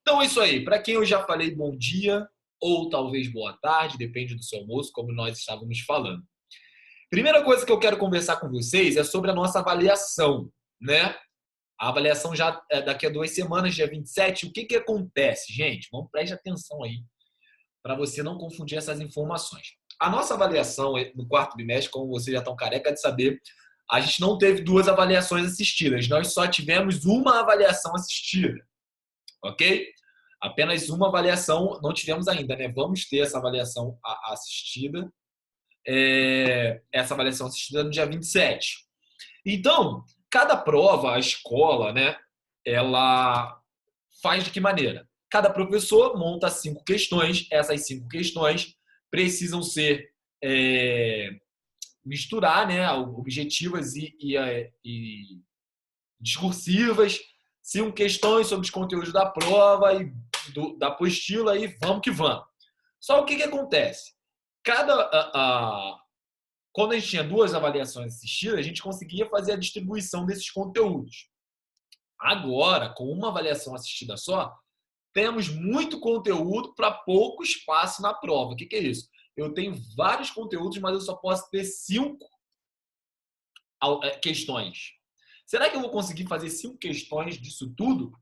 Então é isso aí. Para quem eu já falei bom dia ou talvez boa tarde, depende do seu almoço, como nós estávamos falando. Primeira coisa que eu quero conversar com vocês é sobre a nossa avaliação, né? A avaliação já é daqui a 2 semanas, dia 27. O que que acontece, gente? Vamos prestar atenção aí para você não confundir essas informações. A nossa avaliação no quarto bimestre, como vocês já estão careca de saber, a gente não teve 2 avaliações assistidas. Nós só tivemos uma avaliação assistida, ok? Apenas uma avaliação não tivemos ainda, né? Vamos ter essa avaliação assistida. Essa avaliação assistida no dia 27. Então, cada prova, a escola, né? Ela faz de que maneira? Cada professor monta 5 questões. Essas 5 questões precisam ser misturar, né? Objetivas e discursivas. 5 questões sobre os conteúdos da prova e da apostila e vamos que vamos. Só o que acontece? Quando a gente tinha 2 avaliações assistidas, a gente conseguia fazer a distribuição desses conteúdos. Agora, com uma avaliação assistida só, temos muito conteúdo para pouco espaço na prova. O que é isso? Eu tenho vários conteúdos, mas eu só posso ter 5 questões. Será que eu vou conseguir fazer 5 questões disso tudo?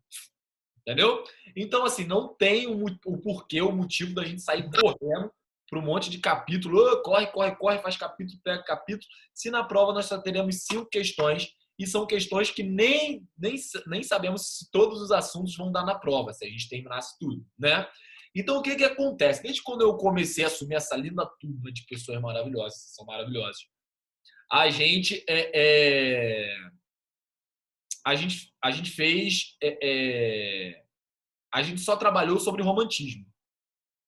Entendeu? Então, assim, não tem o porquê, o motivo da gente sair correndo para um monte de capítulo. Corre, corre, corre, faz capítulo, pega capítulo. Se na prova nós só teremos 5 questões, e são questões que nem sabemos se todos os assuntos vão dar na prova, se a gente terminasse tudo, né? Então, o que acontece? Desde quando eu comecei a assumir essa linda turma de pessoas maravilhosas, são maravilhosas, a gente fez... a gente só trabalhou sobre romantismo.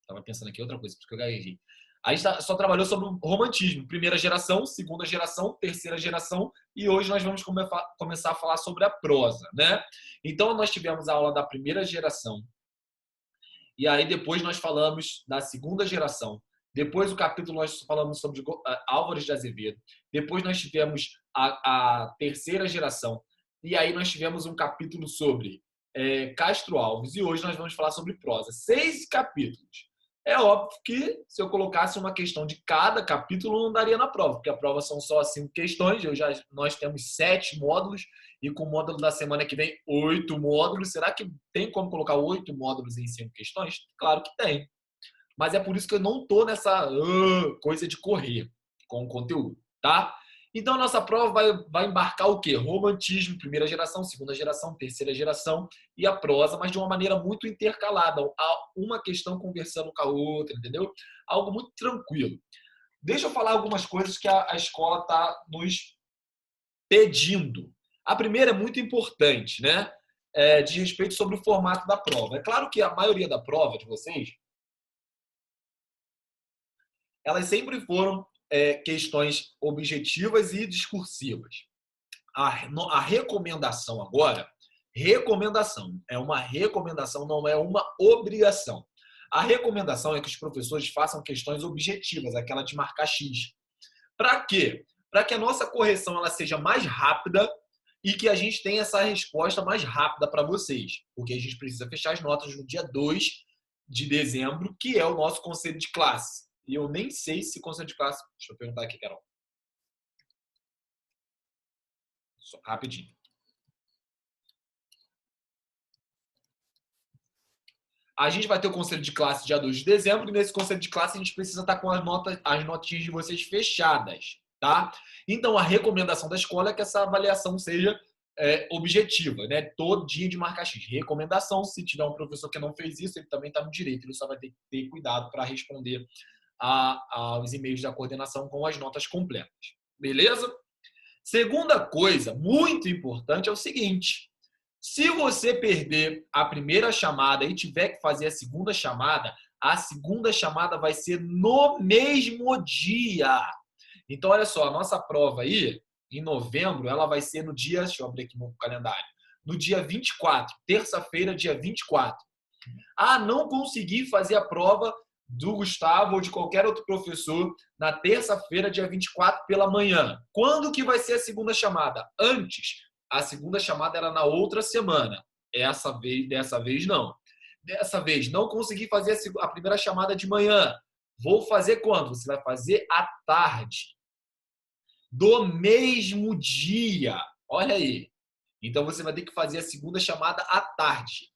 Estava pensando aqui outra coisa, porque eu gaguejei. A gente só trabalhou sobre o romantismo. Primeira geração, segunda geração, terceira geração. E hoje nós vamos começar a falar sobre a prosa, né? Então, nós tivemos a aula da primeira geração. E aí, depois nós falamos da segunda geração. Depois, o capítulo, nós falamos sobre Álvares de Azevedo. Depois, nós tivemos a terceira geração. E aí, nós tivemos um capítulo sobre Castro Alves. E hoje nós vamos falar sobre prosa. 6 capítulos. É óbvio que se eu colocasse uma questão de cada capítulo, não daria na prova, porque a prova são só 5 questões. Nós temos 7 módulos e com o módulo da semana que vem, 8 módulos. Será que tem como colocar 8 módulos em 5 questões? Claro que tem. Mas é por isso que eu não estou nessa coisa de correr com o conteúdo, tá? Então, a nossa prova vai embarcar o quê? Romantismo, primeira geração, segunda geração, terceira geração e a prosa, mas de uma maneira muito intercalada. Uma questão conversando com a outra, entendeu? Algo muito tranquilo. Deixa eu falar algumas coisas que a escola está nos pedindo. A primeira é muito importante, né? De respeito sobre o formato da prova. É claro que a maioria da prova de vocês, elas sempre foram questões objetivas e discursivas. A recomendação agora, é uma recomendação, não é uma obrigação. A recomendação é que os professores façam questões objetivas, aquela de marcar X. Para quê? Para que a nossa correção ela seja mais rápida e que a gente tenha essa resposta mais rápida para vocês. Porque a gente precisa fechar as notas no dia 2 de dezembro, que é o nosso conselho de classe. E eu nem sei se conselho de classe... Deixa eu perguntar aqui, Carol. Só rapidinho. A gente vai ter o conselho de classe dia 2 de dezembro e nesse conselho de classe a gente precisa estar com as notinhas de vocês fechadas, tá? Então, a recomendação da escola é que essa avaliação seja objetiva, né? Todo dia de marcar X. Recomendação, se tiver um professor que não fez isso, ele também está no direito, ele só vai ter que ter cuidado para responder aos e-mails da coordenação com as notas completas. Beleza? Segunda coisa, muito importante, é o seguinte: se você perder a primeira chamada e tiver que fazer a segunda chamada vai ser no mesmo dia. Então, olha só, a nossa prova aí, em novembro, ela vai ser no dia, deixa eu abrir aqui no calendário, no dia 24, terça-feira, dia 24. Não consegui fazer a prova do Gustavo ou de qualquer outro professor na terça-feira, dia 24, pela manhã. Quando que vai ser a segunda chamada? Antes. A segunda chamada era na outra semana. Dessa vez não. dessa vez, não consegui fazer a primeira chamada de manhã. Vou fazer quando? Você vai fazer à tarde. Do mesmo dia. Olha aí. Então, você vai ter que fazer a segunda chamada à tarde.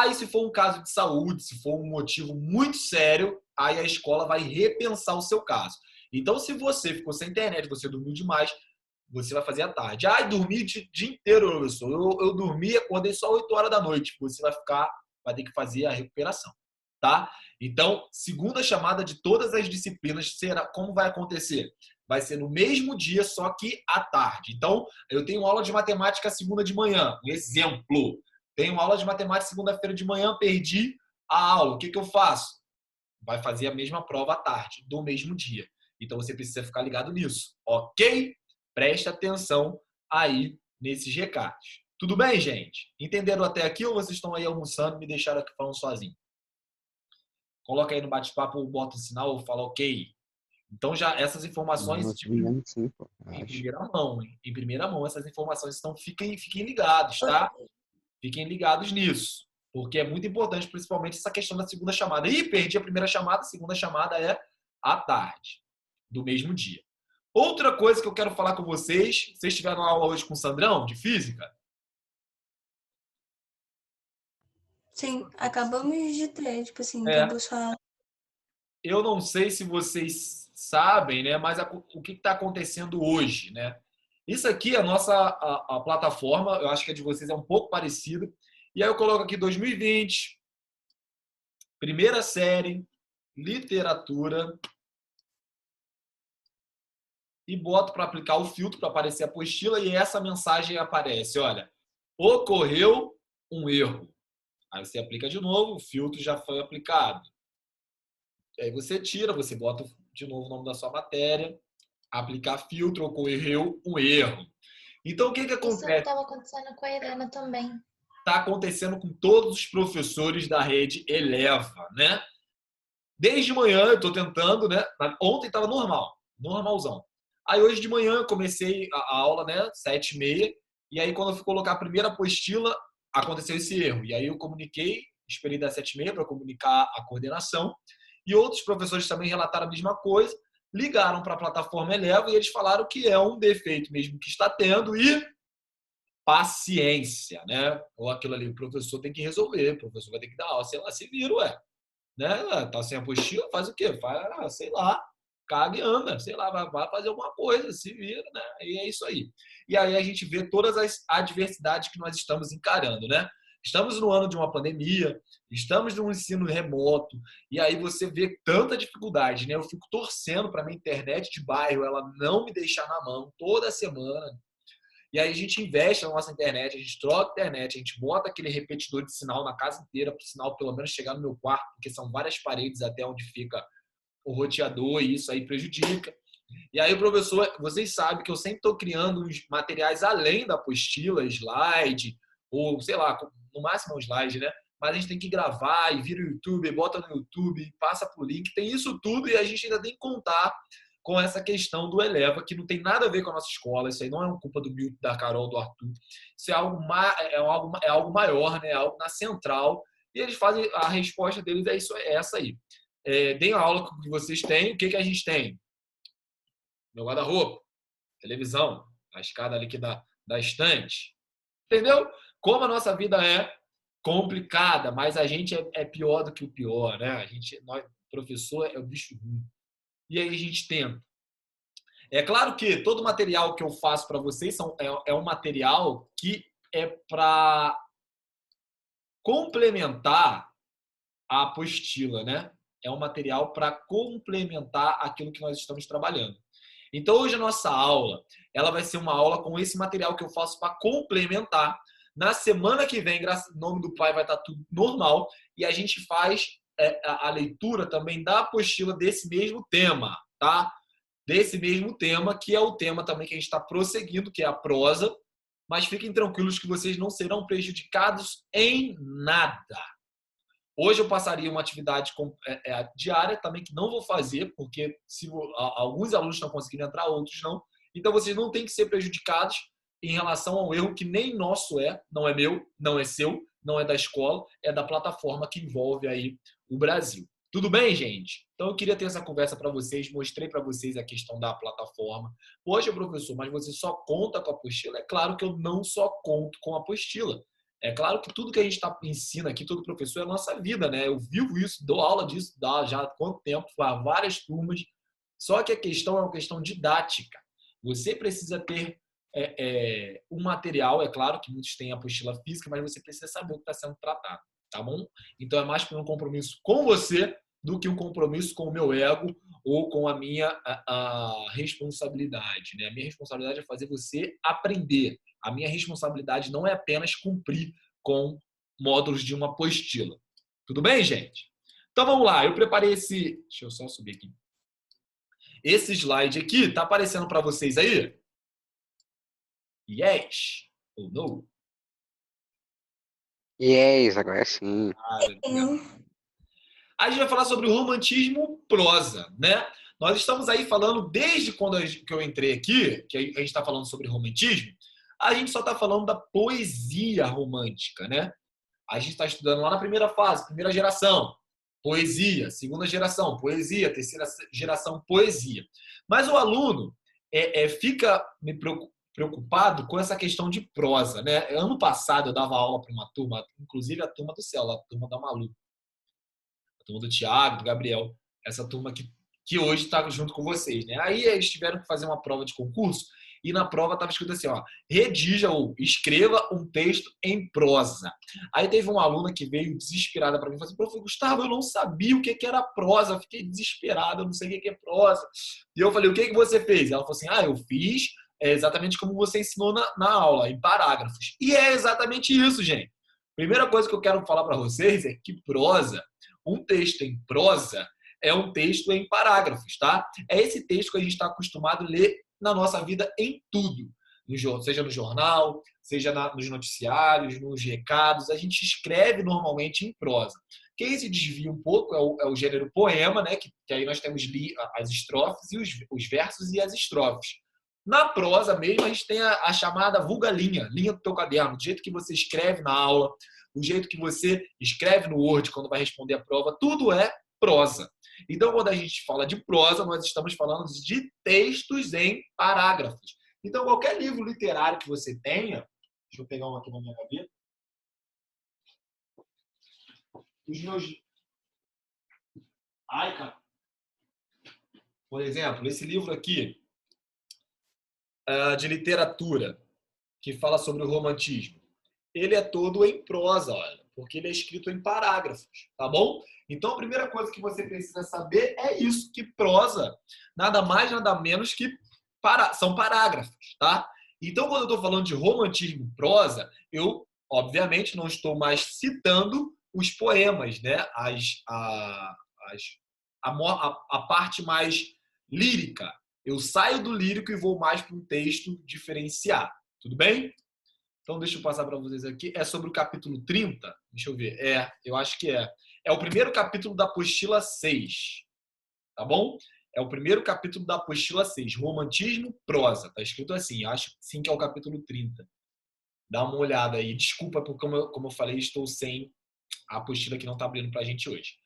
E se for um caso de saúde, se for um motivo muito sério, aí a escola vai repensar o seu caso. Então, se você ficou sem internet, você dormiu demais, você vai fazer à tarde. Dormi o dia inteiro, professor. Eu dormi e acordei só 8 horas da noite. Você vai ter que fazer a recuperação, tá? Então, segunda chamada de todas as disciplinas será, como vai acontecer? Vai ser no mesmo dia, só que à tarde. Então, eu tenho aula de matemática segunda de manhã, um exemplo. Tenho aula de matemática segunda-feira de manhã, perdi a aula. O que eu faço? Vai fazer a mesma prova à tarde, do mesmo dia. Então, você precisa ficar ligado nisso, ok? Preste atenção aí nesses recados. Tudo bem, gente? Entenderam até aqui ou vocês estão aí almoçando e me deixaram aqui falando sozinho? Coloca aí no bate-papo, bota um sinal ou fala ok. Então, já essas informações Sim, pô, em primeira mão, hein? Em primeira mão, essas informações. Então, fiquem ligados, tá? Fiquem ligados nisso, porque é muito importante, principalmente essa questão da segunda chamada. Perdi a primeira chamada, a segunda chamada é à tarde, do mesmo dia. Outra coisa que eu quero falar com vocês, vocês tiveram aula hoje com o Sandrão, de física? Sim, acabamos de ter, tipo assim, acabou só. Eu não sei se vocês sabem, né, mas o que está acontecendo hoje, né? Isso aqui, a nossa a plataforma, eu acho que a de vocês é um pouco parecida. E aí eu coloco aqui 2020, primeira série, literatura, e boto para aplicar o filtro para aparecer a apostila e essa mensagem aparece, olha, ocorreu um erro. Aí você aplica de novo, o filtro já foi aplicado. Aí você tira, você bota de novo o nome da sua matéria, aplicar filtro, ocorreu um erro. Então, o que acontece? Isso estava acontecendo com a Helena também. Está acontecendo com todos os professores da rede Eleva, né? Desde manhã eu estou tentando, né? Ontem estava normalzão. Aí hoje de manhã eu comecei a aula, né? 7h30. E aí quando eu fui colocar a primeira apostila, aconteceu esse erro. E aí eu comuniquei, esperei das 7h30 para comunicar a coordenação. E outros professores também relataram a mesma coisa. Ligaram para a plataforma Eleva e eles falaram que é um defeito mesmo que está tendo e paciência, né? Ou aquilo ali, o professor tem que resolver, o professor vai ter que dar aula, sei lá, se vira, ué. Né? Tá sem apostila, faz o quê? Faz, sei lá, caga e anda, sei lá, vai fazer alguma coisa, se vira, né? E é isso aí. E aí a gente vê todas as adversidades que nós estamos encarando, né? Estamos no ano de uma pandemia, estamos no ensino remoto, e aí você vê tanta dificuldade, né? Eu fico torcendo para minha internet de bairro ela não me deixar na mão toda semana. E aí a gente investe na nossa internet, a gente troca a internet, a gente bota aquele repetidor de sinal na casa inteira para o sinal pelo menos chegar no meu quarto, porque são várias paredes até onde fica o roteador e isso aí prejudica. E aí o professor, vocês sabem que eu sempre estou criando uns materiais além da apostila, slide, ou sei lá, no máximo um slide, né? Mas a gente tem que gravar e vira o YouTube, bota no YouTube, passa por link, tem isso tudo e a gente ainda tem que contar com essa questão do Eleva, que não tem nada a ver com a nossa escola, isso aí não é uma culpa do Milton, da Carol, do Arthur, isso é algo maior, né? É algo na central, e eles fazem, a resposta deles é essa aí. Deem a aula que vocês têm, o que a gente tem? Meu guarda-roupa, televisão, a escada ali que da estante, entendeu? Como a nossa vida é complicada, mas a gente é pior do que o pior, né? Nós, professor é o bicho ruim. E aí a gente tenta. É claro que todo o material que eu faço para vocês é um material que é para complementar a apostila, né? É um material para complementar aquilo que nós estamos trabalhando. Então, hoje a nossa aula, ela vai ser uma aula com esse material que eu faço para complementar. Na semana que vem, graças ao nome do Pai, vai estar tudo normal e a gente faz a leitura também da apostila desse mesmo tema, tá? Desse mesmo tema, que é o tema também que a gente está prosseguindo, que é a prosa. Mas fiquem tranquilos que vocês não serão prejudicados em nada. Hoje eu passaria uma atividade diária também que não vou fazer, porque alguns alunos estão conseguindo entrar, outros não. Então vocês não têm que ser prejudicados em relação ao erro que nem nosso não é meu, não é seu, não é da escola, é da plataforma que envolve aí o Brasil. Tudo bem, gente? Então, eu queria ter essa conversa para vocês, mostrei para vocês a questão da plataforma. Poxa, professor, mas você só conta com a apostila? É claro que eu não só conto com a apostila. É claro que tudo que a gente ensina aqui, todo professor, é a nossa vida, né? Eu vivo isso, dou aula disso, dá já há quanto tempo, há várias turmas. Só que a questão é uma questão didática. Você precisa ter um material, é claro que muitos têm apostila física, mas você precisa saber o que está sendo tratado, tá bom? Então é mais por um compromisso com você do que um compromisso com o meu ego ou com a minha responsabilidade, né? A minha responsabilidade é fazer você aprender. A minha responsabilidade não é apenas cumprir com módulos de uma apostila. Tudo bem, gente? Então vamos lá, eu preparei esse... Deixa eu só subir aqui. Esse slide aqui, tá aparecendo para vocês aí? Yes ou no? Yes, agora sim. A gente vai falar sobre o romantismo prosa, né? Nós estamos aí falando, desde quando que eu entrei aqui, que a gente está falando sobre romantismo, a gente só está falando da poesia romântica, né? A gente está estudando lá na primeira fase, primeira geração, poesia, segunda geração, poesia, terceira geração, poesia. Mas o aluno fica me preocupado com essa questão de prosa, né? Ano passado eu dava aula para uma turma, inclusive a turma do céu, a turma da Malu, a turma do Thiago, do Gabriel, essa turma que hoje está junto com vocês, né? Aí eles tiveram que fazer uma prova de concurso e na prova estava escrito assim, ó, redija ou escreva um texto em prosa. Aí teve uma aluna que veio desesperada para mim e falou assim, professor Gustavo, eu não sabia o que era prosa, eu fiquei desesperada, eu não sei o que é prosa. E eu falei, o que você fez? Ela falou assim, eu fiz exatamente como você ensinou na aula, em parágrafos. E é exatamente isso, gente. Primeira coisa que eu quero falar para vocês é que prosa, um texto em prosa, é um texto em parágrafos, tá? É esse texto que a gente está acostumado a ler na nossa vida em tudo. Seja no jornal, seja nos noticiários, nos recados. A gente escreve normalmente em prosa. Quem se desvia um pouco é o gênero poema, né? Que aí nós temos as estrofes e os versos e as estrofes. Na prosa mesmo, a gente tem a chamada vulga-linha, linha do teu caderno, do jeito que você escreve na aula, o jeito que você escreve no Word quando vai responder a prova, tudo é prosa. Então, quando a gente fala de prosa, nós estamos falando de textos em parágrafos. Então, qualquer livro literário que você tenha, deixa eu pegar um aqui na minha gaveta. Os meus... Ai, cara. Por exemplo, esse livro aqui, de literatura, que fala sobre o romantismo, ele é todo em prosa, olha, porque ele é escrito em parágrafos, tá bom? Então, a primeira coisa que você precisa saber é isso, que prosa, nada mais, nada menos que são parágrafos, tá? Então, quando eu estou falando de romantismo prosa, eu, obviamente, não estou mais citando os poemas, né? A parte mais lírica. Eu saio do lírico e vou mais para um texto diferenciado. Tudo bem? Então, deixa eu passar para vocês aqui. É sobre o capítulo 30. Deixa eu ver. Eu acho que é. É o primeiro capítulo da apostila 6. Tá bom? É o primeiro capítulo da apostila 6. Romantismo, prosa. Tá escrito assim. Eu acho sim que é o capítulo 30. Dá uma olhada aí. Desculpa, porque como eu falei, estou sem a apostila que não está abrindo para a gente hoje.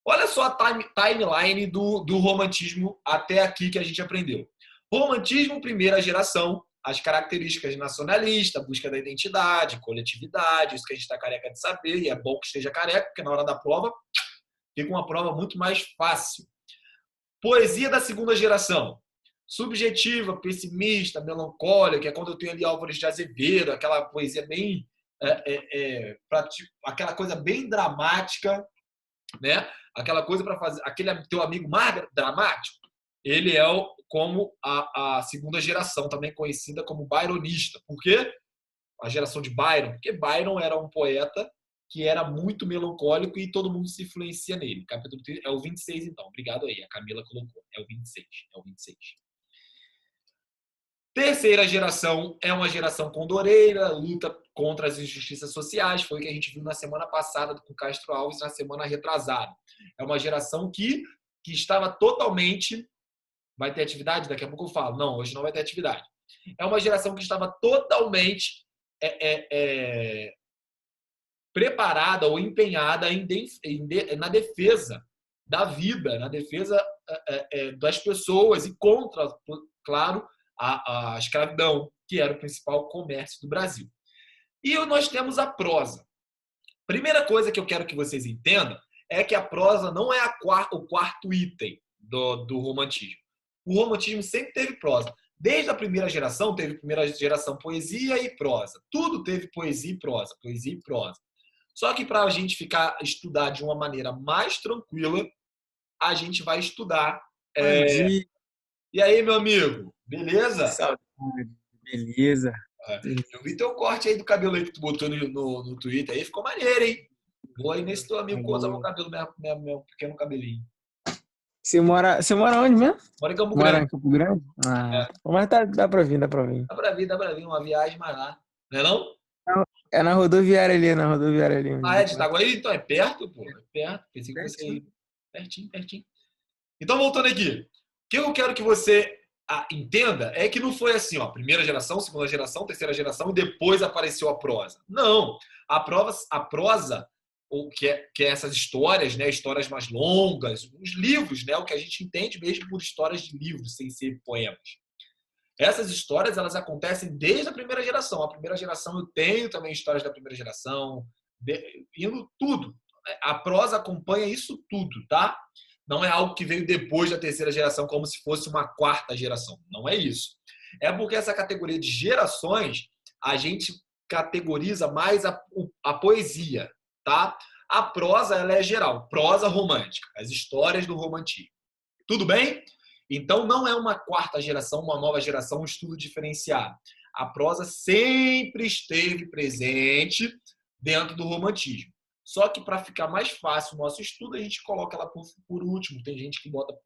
Olha só a timeline do romantismo até aqui que a gente aprendeu. Romantismo, primeira geração. As características nacionalista, busca da identidade, coletividade, isso que a gente está careca de saber, e é bom que esteja careca, porque na hora da prova fica uma prova muito mais fácil. Poesia da segunda geração. Subjetiva, pessimista, melancólica, que é quando eu tenho ali Álvares de Azevedo, aquela poesia bem... aquela coisa bem dramática, né? Aquela coisa para fazer... Aquele teu amigo mais dramático, ele é como a segunda geração, também conhecida como byronista. Por quê? A geração de Byron. Porque Byron era um poeta que era muito melancólico e todo mundo se influencia nele. Capítulo 3 é o 26, então. Obrigado aí. A Camila colocou. É o 26. É o 26. Terceira geração é uma geração condoreira, luta contra as injustiças sociais. Foi o que a gente viu na semana passada com Castro Alves, na semana retrasada. É uma geração que estava totalmente... Vai ter atividade? Daqui a pouco eu falo. Não, hoje não vai ter atividade. É uma geração que estava totalmente preparada ou empenhada na defesa da vida, na defesa das pessoas e contra, claro, a escravidão, que era o principal comércio do Brasil. E nós temos a prosa. Primeira coisa que eu quero que vocês entendam é que a prosa não é o quarto item do romantismo. O romantismo sempre teve prosa. Desde a primeira geração, teve primeira geração poesia e prosa. Tudo teve poesia e prosa, poesia e prosa. Só que para a gente estudar de uma maneira mais tranquila, a gente vai estudar. E aí, meu amigo? Beleza? Saudade. Beleza. Eu vi teu corte aí do cabelo aí que tu botou no Twitter aí, ficou maneiro, hein? Vou aí nesse teu amigo cortar meu cabelo, meu pequeno cabelinho. Você mora onde mesmo? Mora em Campo Mora Grande. em Campo Grande? Mas dá pra vir. Dá pra vir, uma viagem mais lá. Não é não? É na rodoviária ali, É de Itaguaí? Então é perto, pô. É perto. Pensei que fosse aí. Pertinho. Então, voltando aqui. O que eu quero que você entenda é que não foi assim, ó, primeira geração, segunda geração, terceira geração e depois apareceu a prosa. Não. A prosa ou que é essas histórias, né, histórias mais longas, os livros, né, o que a gente entende mesmo por histórias de livros, sem ser poemas. Essas histórias, elas acontecem desde a primeira geração. A primeira geração, eu tenho também histórias da primeira geração, indo tudo. A prosa acompanha isso tudo, tá? Não é algo que veio depois da terceira geração, como se fosse uma quarta geração. Não é isso. É porque essa categoria de gerações, a gente categoriza mais a poesia, tá? A prosa, ela é geral. Prosa romântica. As histórias do romantismo. Tudo bem? Então, não é uma quarta geração, uma nova geração, um estudo diferenciado. A prosa sempre esteve presente dentro do romantismo. Só que, para ficar mais fácil o nosso estudo, a gente coloca ela por último. Tem gente que bota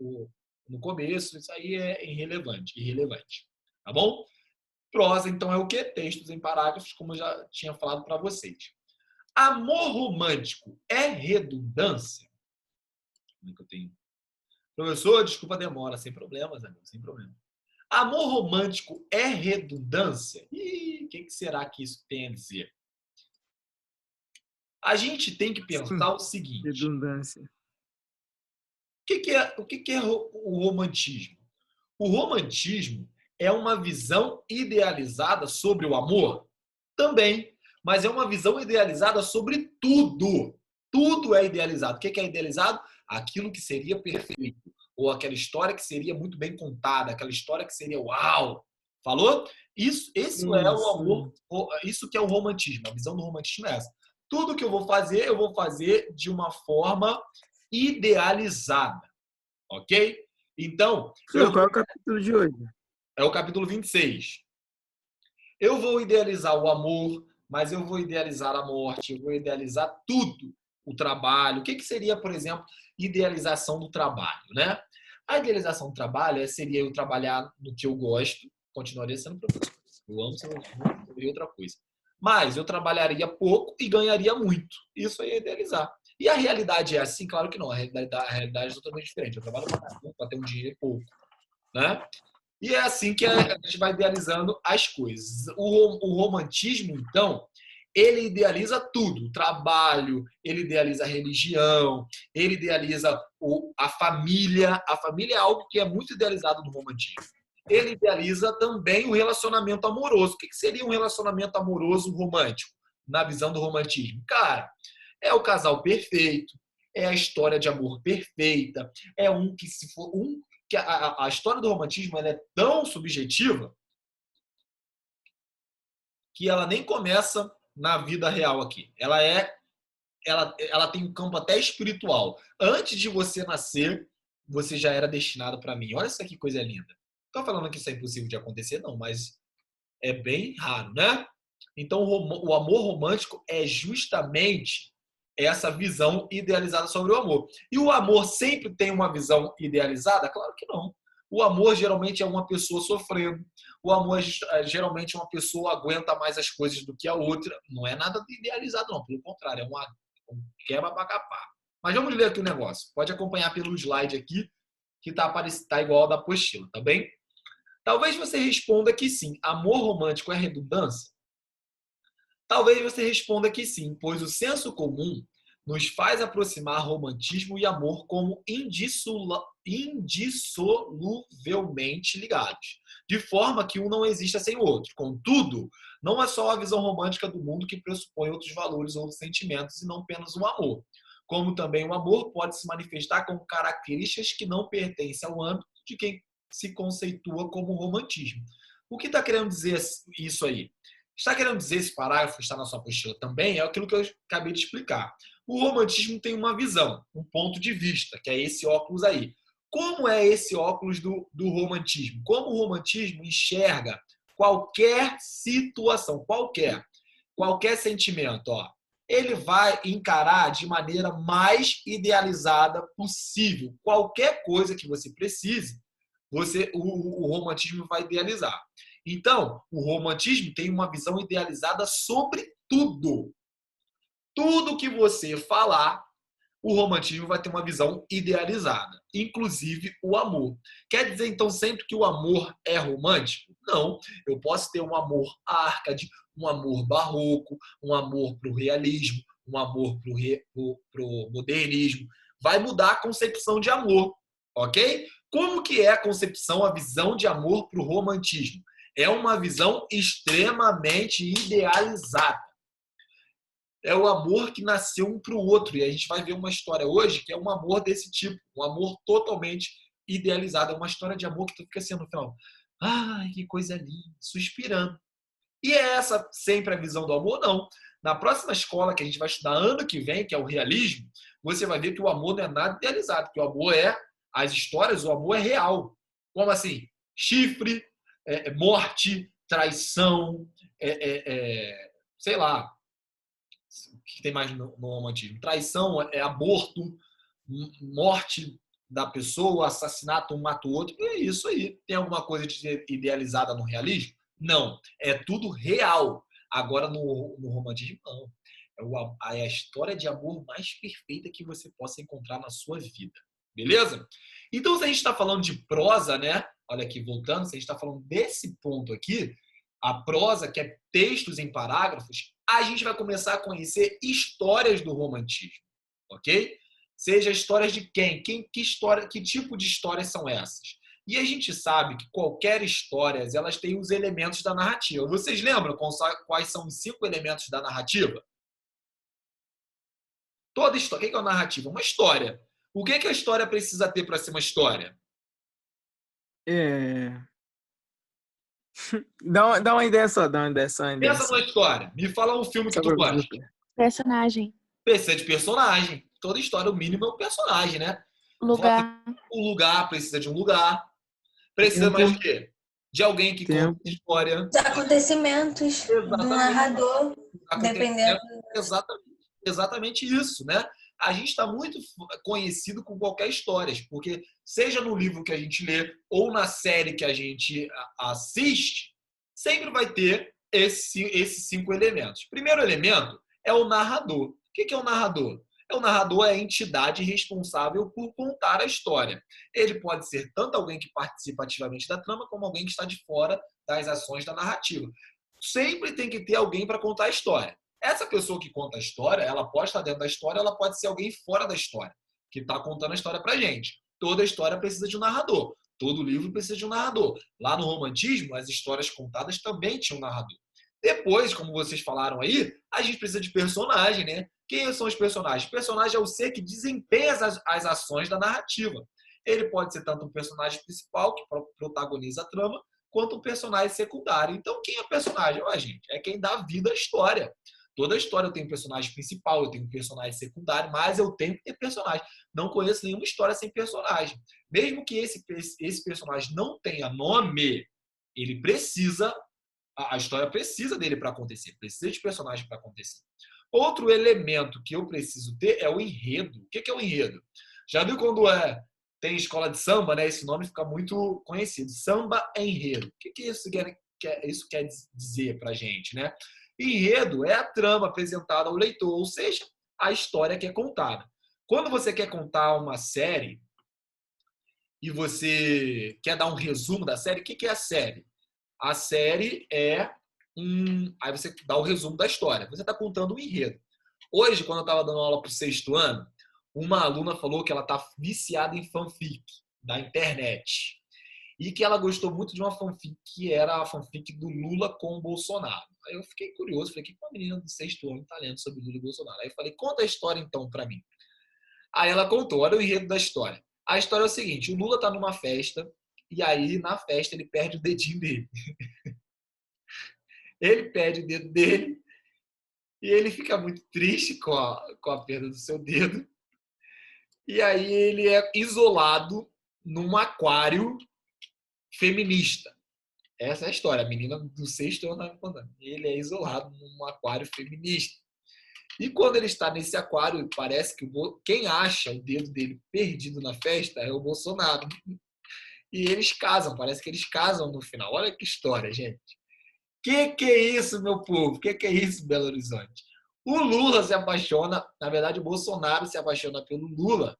no começo. Isso aí é irrelevante. Tá bom? Prosa, então, é o quê? Textos em parágrafos, como eu já tinha falado para vocês. Amor romântico é redundância? Como é que eu tenho? Professor, desculpa a demora. Sem problemas, amigo. Sem problema. Amor romântico é redundância? E o que será que isso tem a dizer? A gente tem que pensar o seguinte. Redundância. O que é o romantismo? O romantismo é uma visão idealizada sobre o amor? Também. Mas é uma visão idealizada sobre tudo. Tudo é idealizado. O que é idealizado? Aquilo que seria perfeito. Ou aquela história que seria muito bem contada. Aquela história que seria uau. Falou? Esse é o amor. Isso que é o romantismo. A visão do romantismo é essa. Tudo que eu vou fazer de uma forma idealizada. Ok? Então... Qual é o capítulo de hoje? É o capítulo 26. Eu vou idealizar o amor, mas eu vou idealizar a morte, eu vou idealizar tudo. O trabalho. O que seria, por exemplo, idealização do trabalho, né? A idealização do trabalho seria eu trabalhar no que eu gosto, continuaria sendo professor. Eu amo ser outra coisa. Mas eu trabalharia pouco e ganharia muito. Isso aí é idealizar. E a realidade é assim? Claro que não. A realidade é totalmente diferente. Eu trabalho para ter um dinheiro pouco, né? E é assim que a gente vai idealizando as coisas. O romantismo, então, ele idealiza tudo. O trabalho, ele idealiza a religião, ele idealiza a família. A família é algo que é muito idealizado no romantismo. Ele idealiza também o relacionamento amoroso. O que seria um relacionamento amoroso romântico, na visão do romantismo? Cara, é o casal perfeito, é a história de amor perfeita, é que a história do romantismo ela é tão subjetiva que ela nem começa na vida real aqui. Ela tem um campo até espiritual. Antes de você nascer, você já era destinado para mim. Olha isso aqui, coisa linda. Estou falando que isso é impossível de acontecer, não, mas é bem raro, né? Então, o amor romântico é justamente essa visão idealizada sobre o amor. E o amor sempre tem uma visão idealizada? Claro que não. O amor geralmente é uma pessoa sofrendo. O amor geralmente uma pessoa aguenta mais as coisas do que a outra. Não é nada idealizado, não. Pelo contrário, é um quebra-bacapá. Mas vamos ler aqui o negócio. Pode acompanhar pelo slide aqui, que tá igual ao da apostila, tá bem? Talvez você responda que sim. Amor romântico é redundância? Talvez você responda que sim, pois o senso comum nos faz aproximar romantismo e amor como indissoluvelmente ligados, de forma que um não exista sem o outro. Contudo, não é só a visão romântica do mundo que pressupõe outros valores ou sentimentos e não apenas um amor. Como também o amor pode se manifestar com características que não pertencem ao âmbito de quem se conceitua como romantismo. O que está querendo dizer isso aí? Está querendo dizer, esse parágrafo que está na sua apostila também, é aquilo que eu acabei de explicar. O romantismo tem uma visão, um ponto de vista, que é esse óculos aí. Como é esse óculos do romantismo? Como o romantismo enxerga qualquer situação, qualquer sentimento, ó, ele vai encarar de maneira mais idealizada possível. Qualquer coisa que você precise, o romantismo vai idealizar. Então, o romantismo tem uma visão idealizada sobre tudo. Tudo que você falar, o romantismo vai ter uma visão idealizada, inclusive o amor. Quer dizer, então, sempre que o amor é romântico? Não. Eu posso ter um amor árcade, um amor barroco, um amor para o realismo, um amor para o modernismo. Vai mudar a concepção de amor, ok? Como que é a concepção, a visão de amor para o romantismo? É uma visão extremamente idealizada. É o amor que nasceu um para o outro. E a gente vai ver uma história hoje que é um amor desse tipo. Um amor totalmente idealizado. É uma história de amor que tu fica assim no final. Ai, que coisa linda. Suspirando. E é essa sempre a visão do amor? Não. Na próxima escola que a gente vai estudar ano que vem, que é o realismo, você vai ver que o amor não é nada idealizado. Que o amor é... As histórias, o amor é real. Como assim? Chifre, morte, traição, sei lá, o que tem mais no romantismo? Traição é aborto, morte da pessoa, assassinato, um mata o outro. É isso aí. Tem alguma coisa de idealizada no realismo? Não. É tudo real. Agora, no romantismo, não. É a história de amor mais perfeita que você possa encontrar na sua vida. Beleza? Então, se a gente está falando de prosa, né? Olha aqui, voltando, se a gente está falando desse ponto aqui, a prosa, que é textos em parágrafos, a gente vai começar a conhecer histórias do romantismo, ok? Seja histórias de quem? Que tipo de histórias são essas? E a gente sabe que qualquer história, elas têm os elementos da narrativa. Vocês lembram quais são os 5 elementos da narrativa? Toda história. O que é uma narrativa? Uma história. O que a história precisa ter para ser uma história? Dá uma ideia só, Pensa numa história. Me fala um filme que tu gosta. Personagem. Precisa de personagem. Toda história, o mínimo é o personagem, né? Lugar. O lugar, precisa de um lugar. Precisa mais de quê? De alguém que conta a história. Os acontecimentos do narrador, dependendo. Exatamente isso, né? A gente está muito conhecido com qualquer história, porque seja no livro que a gente lê ou na série que a gente assiste, sempre vai ter esses 5 elementos. Primeiro elemento é o narrador. O que é o narrador? O narrador é a entidade responsável por contar a história. Ele pode ser tanto alguém que participa ativamente da trama, como alguém que está de fora das ações da narrativa. Sempre tem que ter alguém para contar a história. Essa pessoa que conta a história, ela pode estar dentro da história, ela pode ser alguém fora da história, que está contando a história para a gente. Toda história precisa de um narrador. Todo livro precisa de um narrador. Lá no romantismo, as histórias contadas também tinham um narrador. Depois, como vocês falaram aí, a gente precisa de personagem, né? Quem são os personagens? O personagem é o ser que desempenha as ações da narrativa. Ele pode ser tanto um personagem principal, que protagoniza a trama, quanto um personagem secundário. Então, quem é o personagem? Gente, é quem dá vida à história. Toda a história eu tenho um personagem principal, eu tenho um personagem secundário, mas eu tenho que ter personagem. Não conheço nenhuma história sem personagem. Mesmo que esse personagem não tenha nome, ele precisa, a história precisa dele para acontecer, precisa de personagem para acontecer. Outro elemento que eu preciso ter é o enredo. O que é o enredo? Já viu quando tem escola de samba, né? Esse nome fica muito conhecido. Samba enredo. O que isso quer dizer para a gente, né? Enredo é a trama apresentada ao leitor, ou seja, a história que é contada. Quando você quer contar uma série e você quer dar um resumo da série, o que é a série? A série é Aí você dá o resumo da história. Você está contando um enredo. Hoje, quando eu estava dando aula para o 6º ano, uma aluna falou que ela está viciada em fanfic da internet. E que ela gostou muito de uma fanfic que era a fanfic do Lula com o Bolsonaro. Aí eu fiquei curioso, falei, o que uma menina do 6º ano está lendo sobre Lula e Bolsonaro? Aí eu falei, conta a história então para mim. Aí ela contou, olha o enredo da história. A história é o seguinte, o Lula está numa festa, e aí na festa ele perde o dedinho dele. Ele perde o dedo dele, e ele fica muito triste com a perda do seu dedo. E aí ele é isolado num aquário feminista. Essa é a história. A menina do 6º ano estava contando. Ele é isolado num aquário feminista. E quando ele está nesse aquário, parece que quem acha o dedo dele perdido na festa é o Bolsonaro. E eles casam. Parece que eles casam no final. Olha que história, gente. Que é isso, meu povo? Que é isso, Belo Horizonte? O Lula se apaixona, na verdade o Bolsonaro se apaixona pelo Lula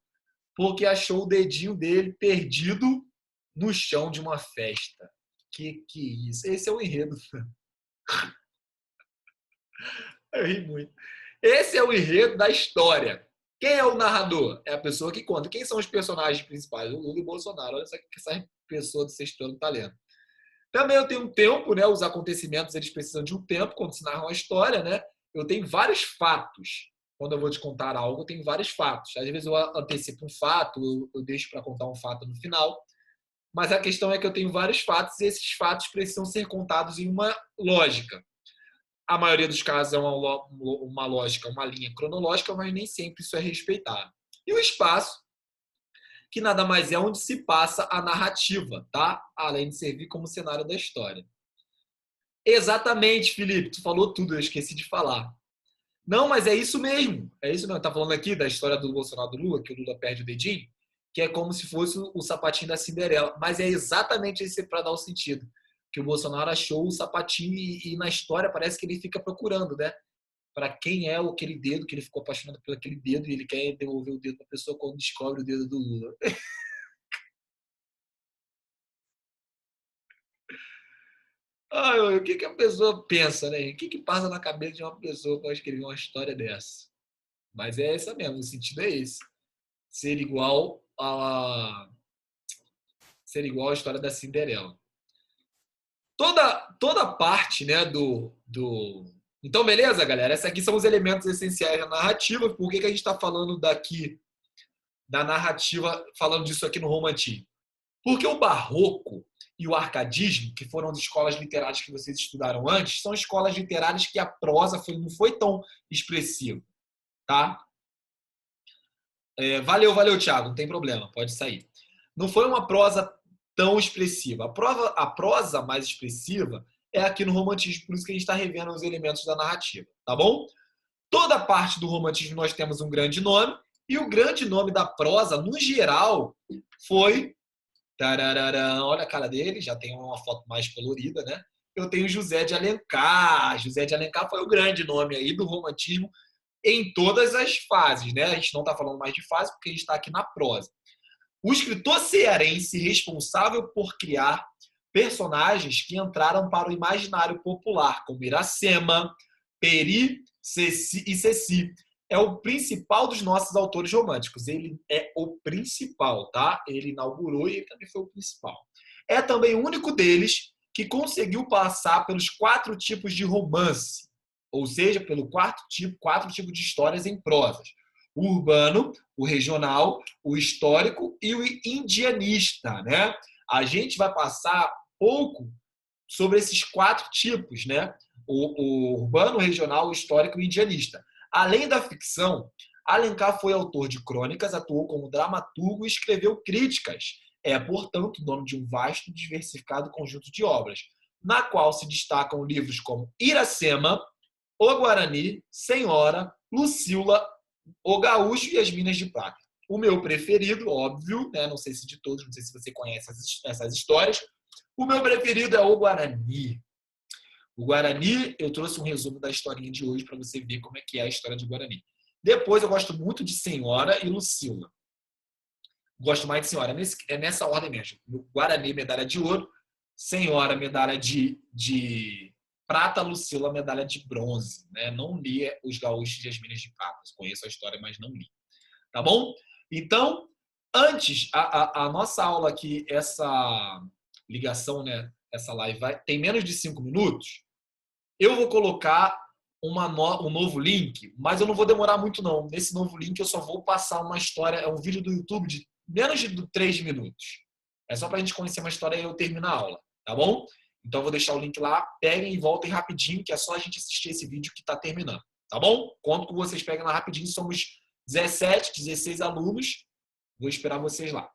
porque achou o dedinho dele perdido no chão de uma festa. Que isso? Esse é o enredo. Eu ri muito. Esse é o enredo da história. Quem é o narrador? É a pessoa que conta. Quem são os personagens principais? O Lula e o Bolsonaro. Olha só que essa pessoa do 6º ano está lendo. Também eu tenho um tempo, né? Os acontecimentos eles precisam de um tempo quando se narra uma história, né? Eu tenho vários fatos. Quando eu vou te contar algo, eu tenho vários fatos. Às vezes eu antecipo um fato, eu deixo para contar um fato no final. Mas a questão é que eu tenho vários fatos e esses fatos precisam ser contados em uma lógica. A maioria dos casos é uma lógica, uma linha cronológica, mas nem sempre isso é respeitado. E o espaço, que nada mais é onde se passa a narrativa, tá? Além de servir como cenário da história. Exatamente, Felipe, tu falou tudo, eu esqueci de falar. Não, mas é isso mesmo. É isso mesmo. Tá falando aqui da história do Bolsonaro do Lula, que o Lula perde o dedinho, que é como se fosse o sapatinho da Cinderela. Mas é exatamente esse para dar o sentido. Que o Bolsonaro achou o sapatinho e na história parece que ele fica procurando, né? Para quem é aquele dedo, que ele ficou apaixonado por aquele dedo e ele quer devolver o dedo para a pessoa quando descobre o dedo do Lula. O que a pessoa pensa, né? O que passa na cabeça de uma pessoa para escrever uma história dessa? Mas é essa mesmo, o sentido é esse. Ser igual à história da Cinderela. Toda parte, né, Então, beleza, galera? Esses aqui são os elementos essenciais da narrativa. Por que a gente está falando daqui da narrativa, falando disso aqui no romantismo? Porque o barroco e o arcadismo, que foram as escolas literárias que vocês estudaram antes, são escolas literárias que a prosa não foi tão expressiva, tá? Valeu, Thiago, não tem problema, pode sair. Não foi uma prosa tão expressiva. A prosa mais expressiva é aqui no romantismo, por isso que a gente está revendo os elementos da narrativa, tá bom? Toda parte do romantismo nós temos um grande nome, e o grande nome da prosa, no geral, foi... Tarararã, olha a cara dele, já tem uma foto mais colorida, né? Eu tenho José de Alencar. José de Alencar foi o grande nome aí do romantismo em todas as fases, né? A gente não está falando mais de fase porque a gente está aqui na prosa. O escritor cearense responsável por criar personagens que entraram para o imaginário popular, como Iracema, Peri e Ceci. É o principal dos nossos autores românticos. Ele é o principal, tá? Ele inaugurou e ele também foi o principal. É também o único deles que conseguiu passar pelos 4 tipos de romance, ou seja, pelo 4 tipos de histórias em prosas. O urbano, o regional, o histórico e o indianista, né? A gente vai passar pouco sobre esses 4 tipos, né? O urbano, o regional, o histórico e o indianista. Além da ficção, Alencar foi autor de crônicas, atuou como dramaturgo e escreveu críticas. É, portanto, dono de um vasto e diversificado conjunto de obras, na qual se destacam livros como Iracema, O Guarani, Senhora, Lucila, O Gaúcho e As Minas de Prata. O meu preferido, óbvio, né? Não sei se de todos, não sei se você conhece essas histórias, o meu preferido é O Guarani. O Guarani, eu trouxe um resumo da historinha de hoje para você ver como é que é a história de Guarani. Depois eu gosto muito de Senhora e Lucila. Gosto mais de Senhora. É nessa ordem mesmo. Guarani, medalha de ouro. Senhora, medalha de Prata, Lucila, medalha de bronze. Né? Não li Os Gaúchos e as Minas de Prata. Conheço a história, mas não li. Tá bom? Então, antes, a nossa aula aqui, essa ligação, né? Essa live tem menos de 5 minutos. Eu vou colocar um novo link, mas eu não vou demorar muito, não. Nesse novo link, eu só vou passar uma história. É um vídeo do YouTube de menos de 3 minutos. É só para a gente conhecer uma história e eu termino a aula. Tá bom? Então, eu vou deixar o link lá. Peguem e voltem rapidinho, que é só a gente assistir esse vídeo que está terminando. Tá bom? Conto com vocês, peguem lá rapidinho. Somos 17, 16 alunos. Vou esperar vocês lá.